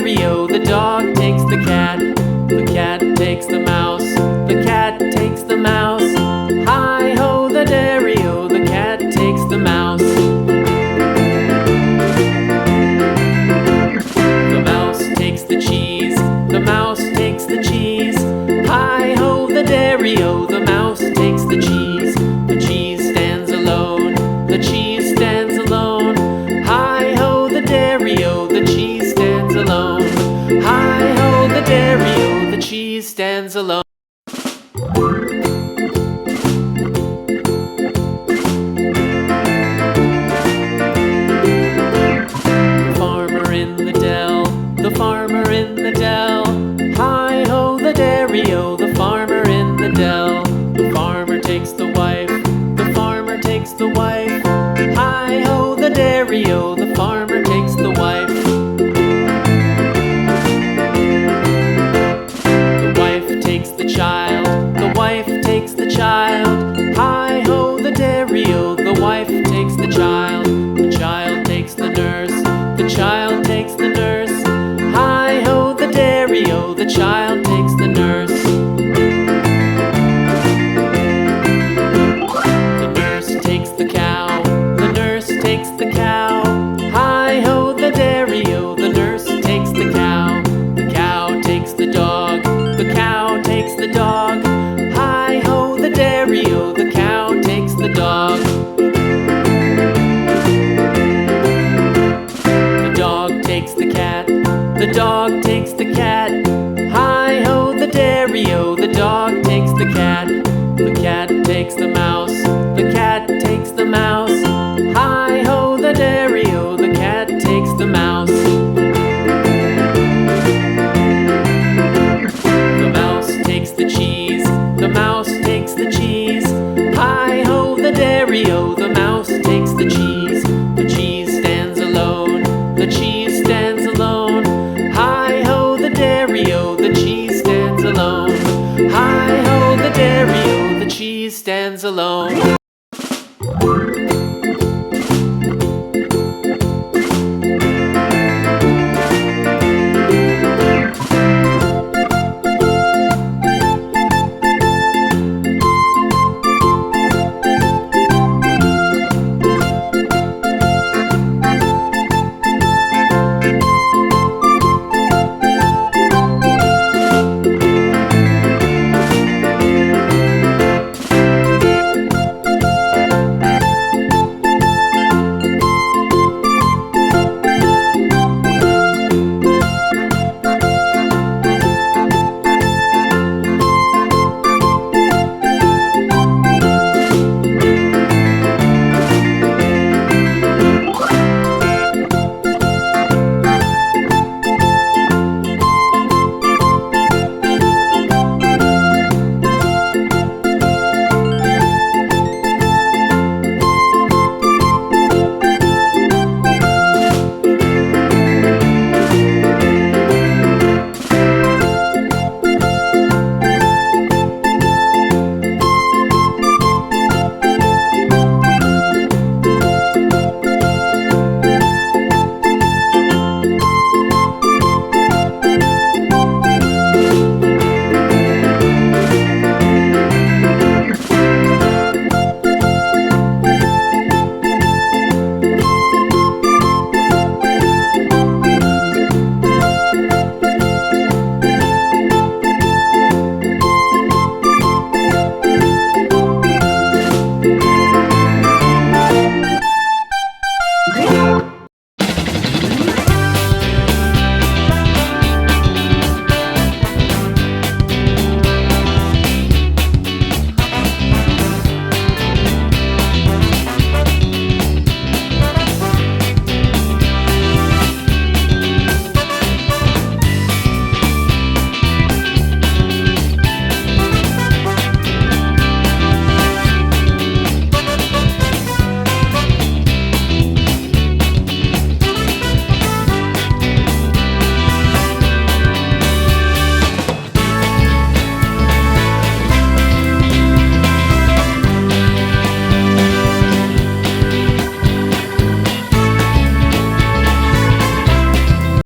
dairy-o, the dog takes the cat. The cat takes the mouse. The cat takes the mouse. Hi-ho, the dairy-o, the cat takes the mouse. The mouse takes the cheese. The mouse takes the cheese. Hi-ho, the dairy-o, the mouse takes the cheese. The cheese stands alone. The cheese stands alone. Hi-ho, the dairy-o, the cheese stands alone. Hi-ho, the dairy-o, the cheese stands alone. The farmer in the dell. The farmer in the dell. Hi-ho, the dairy-o, the farmer in the dell. The farmer takes the wife. The farmer takes the wife. Hi-ho, the dairy-o, the farmer takes the wife. The wife takes the child. The wife takes the child. Hi-ho, the dairy-o, the wife takes the child. The child takes the nurse. The child takes the nurse. Hi-ho, the dairy-o, the child takes the nurse. The nurse takes the cow. The nurse takes the cow. Hi-ho, the dairy-o, the nurse takes the cow. The cow takes the dog. The cow takes the dog. Hi-ho, the dairy-o, the cow takes the dog. The dog takes the cat. The dog takes the cat. Hi-ho, the dairy-o, the dog takes the cat. The cat takes the mouse. The cat takes the mouse. Hi-ho, the dairy-o, the cat takes the mouse. The mouse takes the cheese. The mouse takes the cheese. Hi-ho, the dairy-o, the mouse takes the cheese. The cheese stands alone. The cheese stands alone. Hi-ho, the dairy-o, the cheese stands alone. Hi-ho, the dairy-o, the cheese stands alone.